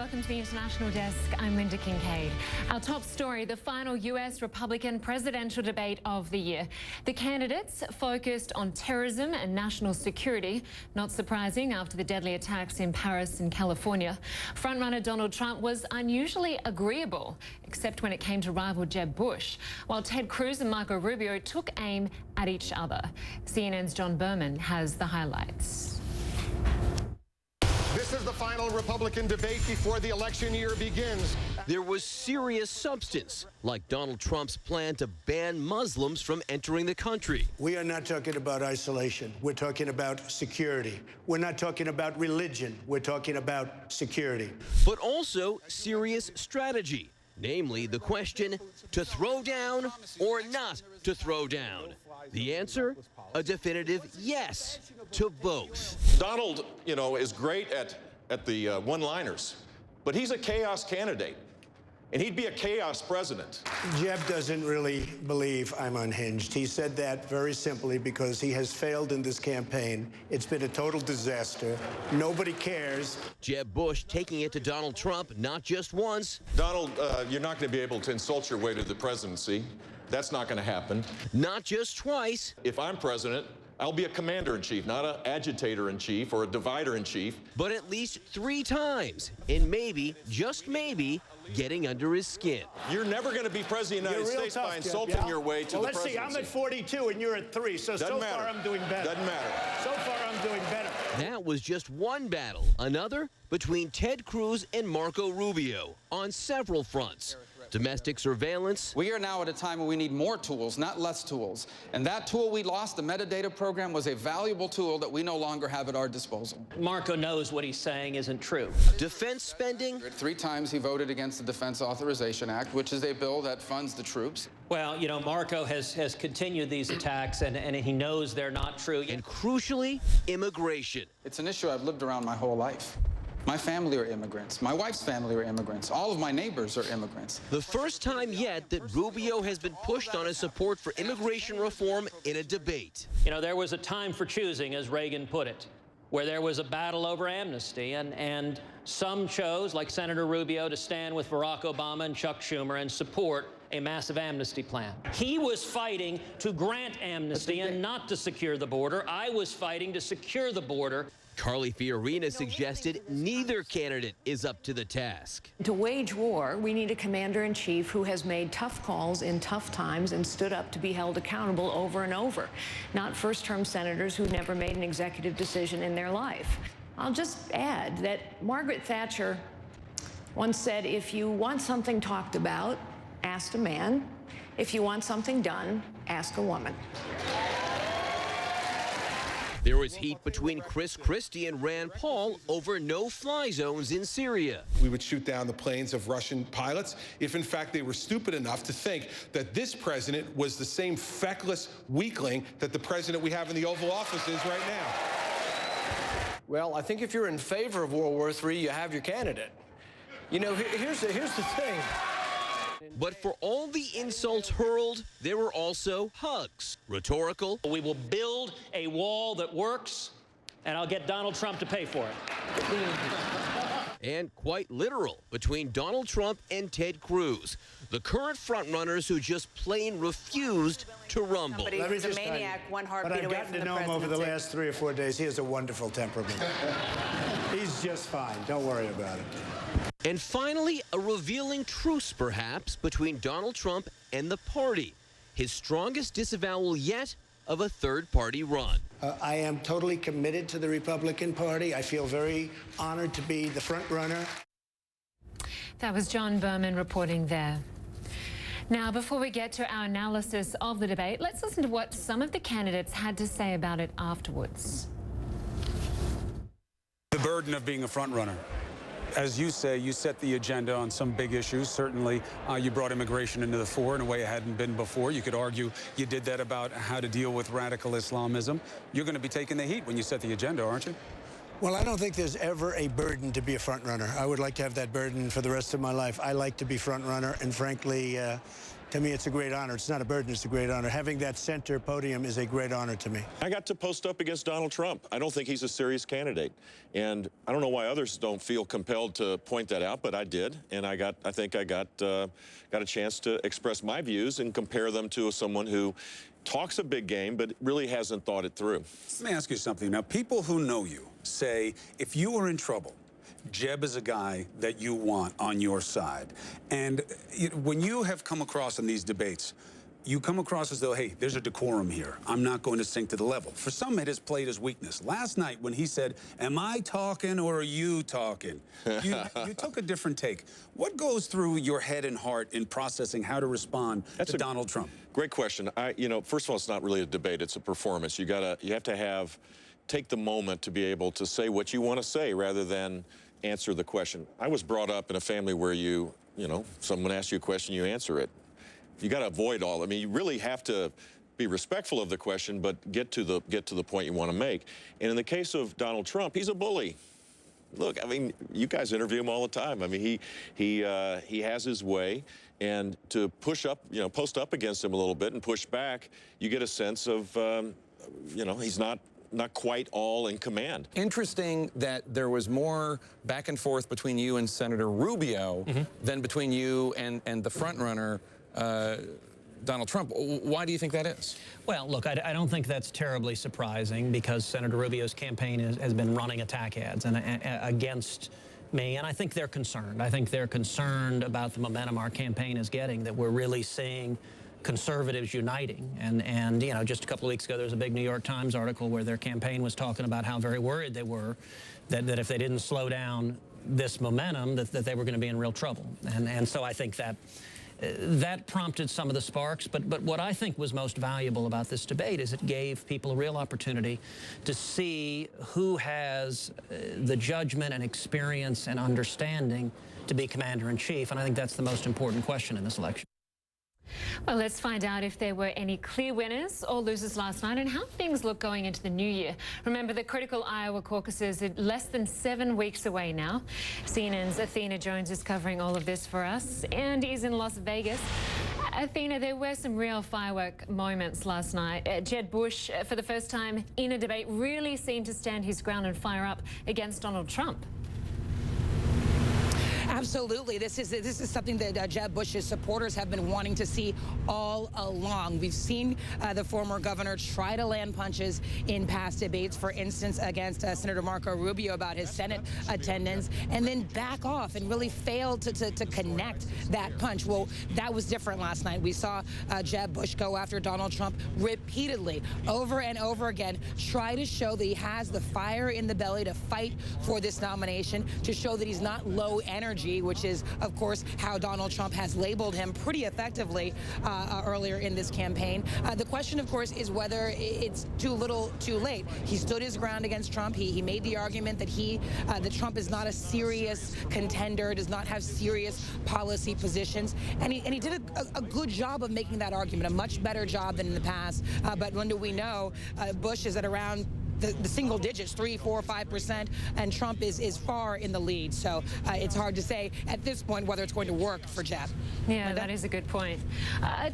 welcome to the International Desk. I'm Lynda Kinkade. Our top story, the final US Republican presidential debate of the year. The candidates focused on terrorism and national security. Not surprising after the deadly attacks in Paris and California. Frontrunner Donald Trump was unusually agreeable, except when it came to rival Jeb Bush, while Ted Cruz and Marco Rubio took aim at each other. CNN's John Berman has the highlights. This is the final Republican debate before the election year begins. There was serious substance, like Donald Trump's plan to ban Muslims from entering the country. We are not talking about isolation. We're talking about security. We're not talking about religion. We're talking about security. But also serious strategy, namely the question to throw down or not to throw down. The answer, a definitive yes to both. Donald, is great at the one-liners, but he's a chaos candidate, and he'd be a chaos president. Jeb doesn't really believe I'm unhinged. He said that very simply because he has failed in this campaign. It's been a total disaster. Nobody cares. Jeb Bush taking it to Donald Trump not just once. Donald, you're not going to be able to insult your way to the presidency. That's not going to happen. Not just twice. If I'm president, I'll be a commander-in-chief, not an agitator-in-chief or a divider-in-chief. But at least 3 times, and maybe, just maybe, getting under his skin. You're never going to be president of the United States by insulting your way to the presidency. Let's see, I'm at 42 and you're at 3, so far I'm doing better. Doesn't matter. So far I'm doing better. That was just one battle. Another between Ted Cruz and Marco Rubio on several fronts. Domestic surveillance. We are now at a time when we need more tools, not less tools. And that tool we lost, the metadata program, was a valuable tool that we no longer have at our disposal. Marco knows what he's saying isn't true. Defense spending. 3 times he voted against the Defense Authorization Act, which is a bill that funds the troops. Well, Marco has continued these attacks, and he knows they're not true. And crucially, immigration. It's an issue I've lived around my whole life. My family are immigrants. My wife's family are immigrants. All of my neighbors are immigrants. The first time yet that Rubio has been pushed on his support for immigration reform in a debate. There was a time for choosing, as Reagan put it, where there was a battle over amnesty, and some chose, like Senator Rubio, to stand with Barack Obama and Chuck Schumer and support a massive amnesty plan. He was fighting to grant amnesty and not to secure the border. I was fighting to secure the border. Carly Fiorina suggested neither candidate is up to the task. To wage war, we need a commander-in-chief who has made tough calls in tough times and stood up to be held accountable over and over, not first-term senators who never made an executive decision in their life. I'll just add that Margaret Thatcher once said, if you want something talked about, ask a man. If you want something done, ask a woman. There was heat between Chris Christie and Rand Paul over no-fly zones in Syria. We would shoot down the planes of Russian pilots if, in fact, they were stupid enough to think that this president was the same feckless weakling that the president we have in the Oval Office is right now. Well, I think if you're in favor of World War III, you have your candidate. Here's the thing. But for all the insults hurled, there were also hugs. Rhetorical. We will build a wall that works, and I'll get Donald Trump to pay for it. And quite literal between Donald Trump and Ted Cruz, the current frontrunners who just plain refused to rumble. Somebody who's a maniac, one heartbeat away from the presidency. But I've gotten to know him over the last 3 or 4 days. He has a wonderful temperament. He's just fine. Don't worry about it. And finally, a revealing truce, perhaps, between Donald Trump and the party. His strongest disavowal yet of a third-party run. I am totally committed to the Republican Party. I feel very honored to be the front runner. That was John Berman reporting there. Now, before we get to our analysis of the debate, let's listen to what some of the candidates had to say about it afterwards. The burden of being a front runner. As you say, you set the agenda on some big issues. Certainly, you brought immigration into the fore in a way it hadn't been before. You could argue you did that about how to deal with radical Islamism. You're going to be taking the heat when you set the agenda, aren't you? Well, I don't think there's ever a burden to be a front runner. I would like to have that burden for the rest of my life. I like to be front runner, and frankly, To me, it's a great honor. It's not a burden, it's a great honor. Having that center podium is a great honor to me. I got to post up against Donald Trump. I don't think he's a serious candidate. And I don't know why others don't feel compelled to point that out, but I did. And I think I got a chance to express my views and compare them to someone who talks a big game, but really hasn't thought it through. Let me ask you something. Now, people who know you say, if you were in trouble, Jeb is a guy that you want on your side. And when you have come across in these debates, you come across as though, hey, there's a decorum here. I'm not going to sink to the level. For some, it has played as weakness. Last night when he said, am I talking or are you talking? You took a different take. What goes through your head and heart in processing how to respond to Donald Trump? Great question. First of all, it's not really a debate. It's a performance. You have to take the moment to be able to say what you want to say rather than answer the question. I was brought up in a family where someone asks you a question, you answer it. You got to avoid all. I mean, you really have to be respectful of the question, but get to the point you want to make. And in the case of Donald Trump, he's a bully. Look, I mean, you guys interview him all the time. I mean, he has his way, and to push up, post up against him a little bit and push back, you get a sense of, he's not quite all in command. Interesting that there was more back and forth between you and Senator Rubio than between you and the front runner, Donald Trump. Why do you think that is? Well, look, I don't think that's terribly surprising because Senator Rubio's campaign has been running attack ads against me, and I think they're concerned. I think they're concerned about the momentum our campaign is getting, that we're really seeing conservatives uniting. And just a couple of weeks ago, there was a big New York Times article where their campaign was talking about how very worried they were that if they didn't slow down this momentum, that they were going to be in real trouble. And so I think that prompted some of the sparks. But what I think was most valuable about this debate is it gave people a real opportunity to see who has the judgment and experience and understanding to be commander-in-chief. And I think that's the most important question in this election. Well, let's find out if there were any clear winners or losers last night and how things look going into the new year. Remember, the critical Iowa caucuses are less than 7 weeks away now. CNN's Athena Jones is covering all of this for us and is in Las Vegas. Athena, there were some real firework moments last night. Jeb Bush, for the first time in a debate, really seemed to stand his ground and fire up against Donald Trump. Absolutely. This is something that Jeb Bush's supporters have been wanting to see all along. We've seen the former governor try to land punches in past debates, for instance, against Senator Marco Rubio about his Senate attendance, and then back off and really failed to connect that punch. Well, that was different last night. We saw Jeb Bush go after Donald Trump repeatedly, over and over again, try to show that he has the fire in the belly to fight for this nomination, to show that he's not low energy, which is, of course, how Donald Trump has labeled him pretty effectively earlier in this campaign. The question, of course, is whether it's too little, too late. He stood his ground against Trump. He made the argument that that Trump is not a serious contender, does not have serious policy positions, and he did a good job of making that argument, a much better job than in the past. But Lynda, we know Bush is at around the single digits, 3%, 4%, 5%, and Trump is far in the lead. So it's hard to say at this point whether it's going to work for Jeb. Yeah, that is a good point.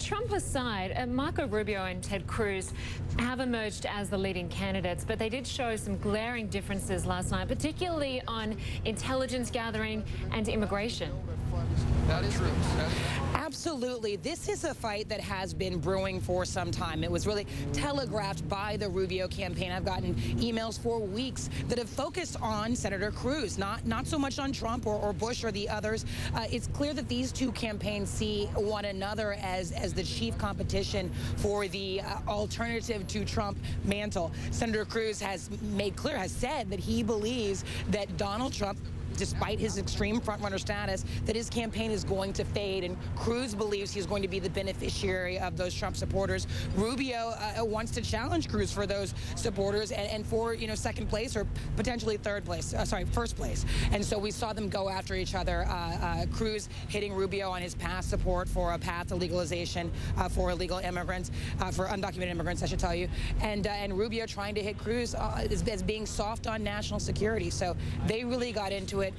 Trump aside, Marco Rubio and Ted Cruz have emerged as the leading candidates, but they did show some glaring differences last night, particularly on intelligence gathering and immigration. That is true. Absolutely. This is a fight that has been brewing for some time. It was really telegraphed by the Rubio campaign. I've gotten emails for weeks that have focused on Senator Cruz, not so much on Trump or Bush or the others. It's clear that these two campaigns see one another as the chief competition for the alternative to Trump mantle. Senator Cruz has made clear, has said that he believes that Donald Trump, despite his extreme frontrunner status, that his campaign is going to fade, and Cruz believes he's going to be the beneficiary of those Trump supporters. Rubio wants to challenge Cruz for those supporters and for second place or potentially first place. And so we saw them go after each other. Cruz hitting Rubio on his past support for a path to legalization for illegal immigrants, for undocumented immigrants, I should tell you, and Rubio trying to hit Cruz as being soft on national security. So they really got into it. it,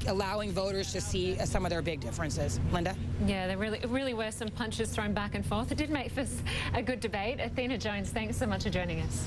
allowing voters to see some of their big differences. Lynda? Yeah, there really were some punches thrown back and forth. It did make for a good debate. Athena Jones, thanks so much for joining us.